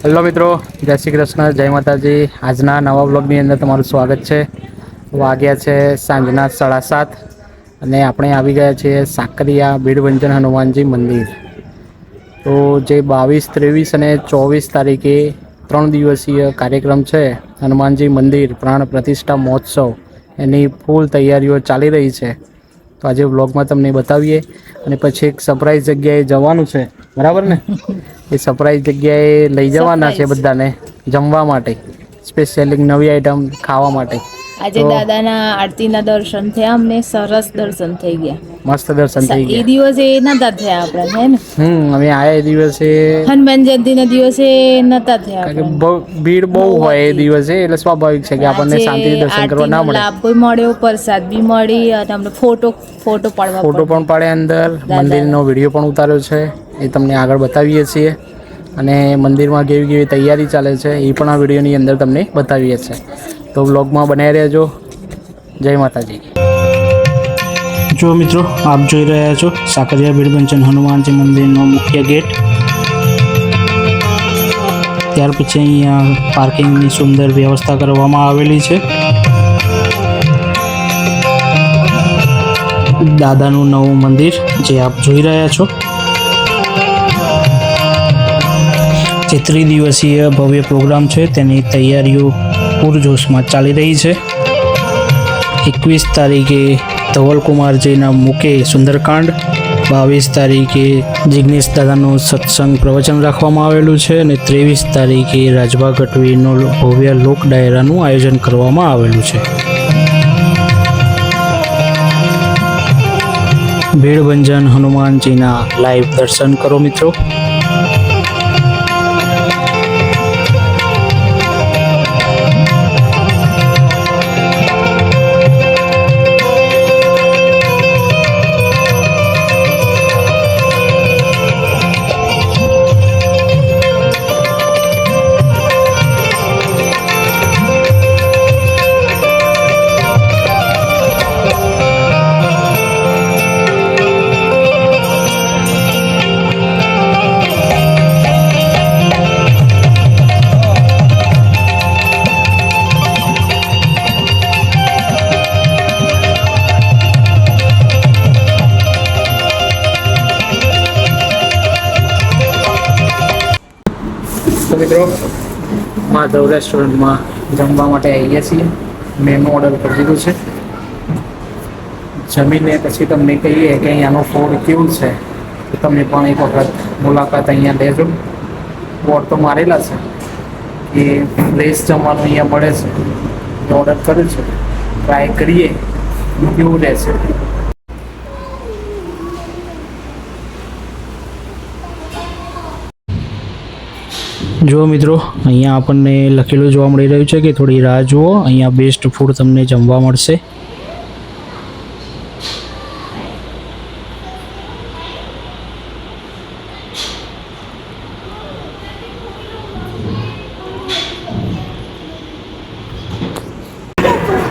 Hello મિત્રો, જય શ્રી કૃષ્ણ, જય માતાજી. આજના નવા બ્લોગની અંદર તમારું સ્વાગત છે. વાગ્યા છે સાંજના 7:30 અને આપણે આવી ગયા છીએ સાકરિયા ભીડભંજન હનુમાનજી મંદિર. તો જે 22, 23 અને 24 તારીખે 3 દિવસીય કાર્યક્રમ છે હનુમાનજી મંદિર પ્રાણ પ્રતિષ્ઠા મહોત્સવ, એની ફૂલ તૈયારીઓ ચાલી રહી છે. તો આજે વ્લોગમાં તમને બતાવીએ અને પછી એક સરપ્રાઈઝ જગ્યાએ જવાનું છે, બરાબર ને? એ સરપ્રાઈઝ જગ્યાએ લઈ જવાના છે બધાને જમવા માટે, સ્પેશિયલી નવી આઈટમ ખાવા માટે. આજે દાદાના આરતીના દર્શન થયા, અમને સરસ દર્શન થઈ મસ્ત દર્શન ગયા. થઈ એ ગયા. દિવસે નતા થયા આપડા, હે ને? અમે આયા એ દિવસે હનુમાન જયંતિ ના દિવસે નતા થયા કારણ કે આપડા. બહુ ભીડ બહુ બહુ હોય એ હતી. દિવસે, એટલે સ્વાભાવિક છે કે આપણને આજે શાંતિથી દર્શન કરવા આરતી નો ના મળે. લાભ બી મળ્યો, પ્રસાદ બી મળી અને અમને ફોટો પાડવા ફોટો પણ પાડે, અંદર મંદિરનો દાદાના. વિડીયો પણ ઉતાર્યો છે, એ તમને આગળ બતાવીએ છીએ. અને મંદિરમાં કેવી કેવી તૈયારી ચાલે છે એ પણ આ વિડીયોની અંદર તમને બતાવીએ છીએ. તો વ્લોગમાં બનાવી રહેજો. જય માતાજી. જો મિત્રો, આપ જોઈ રહ્યા છો સાકરિયા ભીડભંજન હનુમાનજી મંદિરનો મુખ્ય ગેટ. ત્યાર પછી અહીંયા પાર્કિંગની સુંદર વ્યવસ્થા કરવામાં આવેલી છે. દાદાનું નવું મંદિર જે આપ જોઈ રહ્યા છો, જે ત્રિદિવસીય ભવ્ય પ્રોગ્રામ છે તેની તૈયારીઓ પૂરજોશમાં ચાલી રહી છે. 21 તારીખે ધવલકુમારજીના મુકે સુંદરકાંડ, 22 તારીખે જિગ્નેશ દાદાનું સત્સંગ પ્રવચન રાખવામાં આવેલું છે અને 23 તારીખે રાજભા ગઢવીનો ભવ્ય લોક ડાયરાનું આયોજન કરવામાં આવેલું છે. ભીડભંજન હનુમાનજીના લાઈવ દર્શન કરો મિત્રો. તો મિત્રો, માધવ રેસ્ટોરન્ટમાં જમવા માટે આવીએ છીએ. મેનુ ઓર્ડર કરી દીધું છે. જમીને પછી તમને કહીએ કે અહીંયાનો ફૂડ કેવું છે, તો તમે પણ એક વખત મુલાકાત અહીંયા લેજો. બોર્ડ તો મારેલા છે કે ફ્રેશ જમવાનું અહીંયા મળે છે. ઓર્ડર કર્યું છે, ટ્રાય કરીએ કેવું રહેશે. જો મિત્રો, અહીંયા આપણને લખેલું જોવા મળી રહ્યું છે કે થોડી રાહ જુઓ, અહીંયા બેસ્ટ ફૂડ તમને જમવા મળશે.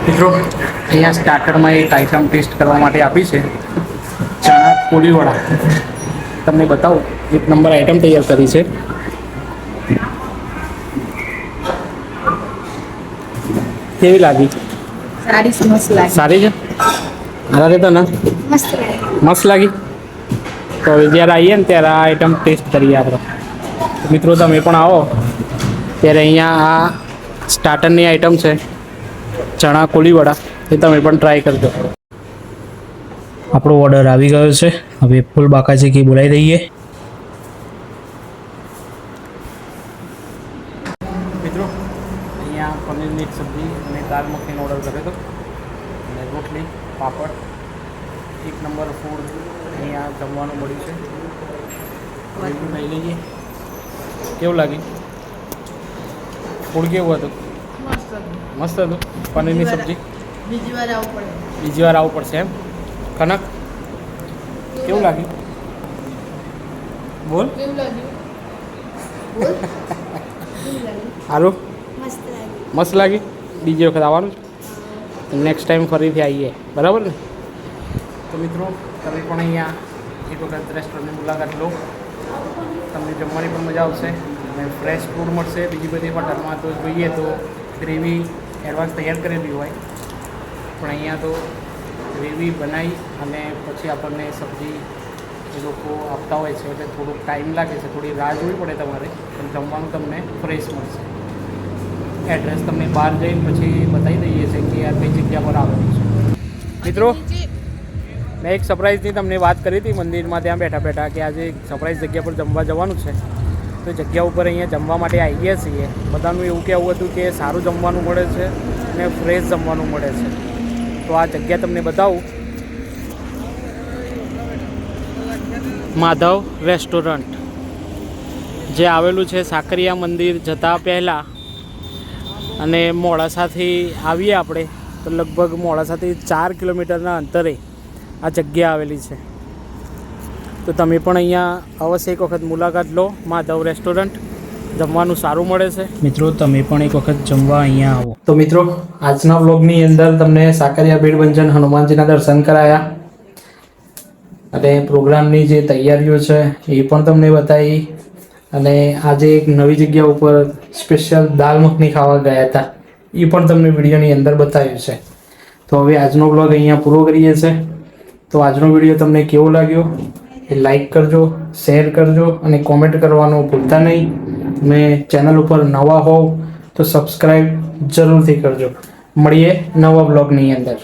મિત્રો, અહીંયા સ્ટાર્ટરમાં એક આઈટમ ટેસ્ટ કરવા માટે આપી છે, ચણા કોલીવડા. તમને બતાવું, એક નંબર આઈટમ તૈયાર કરી છે. કેવી લાગી? સારી છે. હારા રહેતા ને? મસ્ત લાગી. તો હવે જ્યારે આવીએ ને ત્યારે આ આઈટમ ટેસ્ટ કરીએ આપણે. મિત્રો, તમે પણ આવો ત્યારે અહીંયા આ સ્ટાર્ટરની આઈટમ છે ચણા કોલીવડા, એ તમે પણ ટ્રાય કરજો. આપણો ઓર્ડર આવી ગયો છે. હવે ફૂલ બાકાજી કી બોલાવી દઈએ. મિત્રો, અહીંયા પનીરની એક સબ્જી અને દાળ મખનીનો ઓર્ડર કર્યો હતો અને રોટલી, પાપડ. એક નંબર ફૂડ અહીંયા જમવાનું મળ્યું છે. લઈ લઈએ. કેવું લાગ્યું? ફૂડ કેવું હતું? મસ્ત હતું. પનીરની સબ્જી. બીજી વાર આવવું પડશે એમ? કનક, કેવું લાગ્યું? બોલ. સારું? મસ્ત લાગી. બીજી વખત આવવાનું છે. નેક્સ્ટ ટાઈમ ફરીથી આવીએ, બરાબર ને? તો મિત્રો, તમે પણ અહીંયા એક વખત રેસ્ટોરન્ટની મુલાકાત લો. તમને જમવાની પણ મજા આવશે. અને ફ્રેશ ફૂડ મળશે. બીજી બધી હોટલમાં તો જોઈએ તો ગ્રેવી એડવાન્સ તૈયાર કરેલી હોય, પણ અહીંયા તો ગ્રેવી બનાવી અને પછી આપણને સબ્જી એ લોકો આપતા હોય છે, એટલે થોડુંક ટાઈમ લાગે છે, થોડી રાહ જોવી પડે તમારે, પણ જમવાનું તમને ફ્રેશ મળશે. એડ્રેસ તમને બહાર જઈને પછી બતાવી દઈએ છીએ કે આ કઈ જગ્યા પર આવેલું છે. મિત્રો, મેં એક સરપ્રાઈઝની તમને વાત કરી હતી મંદિરમાં ત્યાં બેઠા બેઠા કે આજે એક સરપ્રાઈઝ જગ્યા પર જમવા જવાનું છે. તો જગ્યા ઉપર અહીંયા જમવા માટે આવી ગયા છીએ. બધાનું એવું કહેવું હતું કે સારું જમવાનું મળે છે અને ફ્રેશ જમવાનું મળે છે. તો આ જગ્યા તમને બતાવું. માધવ રેસ્ટોરન્ટ જે આવેલું છે સાકરિયા મંદિર જતાં પહેલાં, અને મોડાસાથી આવીએ આપણે તો લગભગ મોડાસાથી 4 કિલોમીટરના અંતરે આ જગ્યા આવેલી છે. તો તમે પણ અહીંયા અવશ્ય એક વખત મુલાકાત લો. માધવ રેસ્ટોરન્ટ જમવાનું સારું મળે છે. મિત્રો, તમે પણ એક વખત જમવા અહીંયા આવો. તો મિત્રો, આજના વ્લોગની અંદર તમને સાકરિયા ભીડભંજન હનુમાનજીના દર્શન કરાયા અને પ્રોગ્રામની જે તૈયારીઓ છે એ પણ તમને બતાવી, અને આજે એક નવી જગ્યા ઉપર સ્પેશિયલ દાલ મખની ખાવા ગયા હતા એ પણ તમને વિડીયોની અંદર બતાવ્યું છે. તો હવે આજનો વ્લોગ અહીંયા પૂરો કરીએ છીએ. તો આજનો વિડીયો તમને કેવો લાગ્યો એ લાઈક કરજો, શેર કરજો અને કોમેન્ટ કરવાનું ભૂલતા નહીં. તમે ચેનલ ઉપર નવા હોવ તો સબસ્ક્રાઈબ જરૂરથી કરજો. મળીએ નવા વ્લોગની અંદર.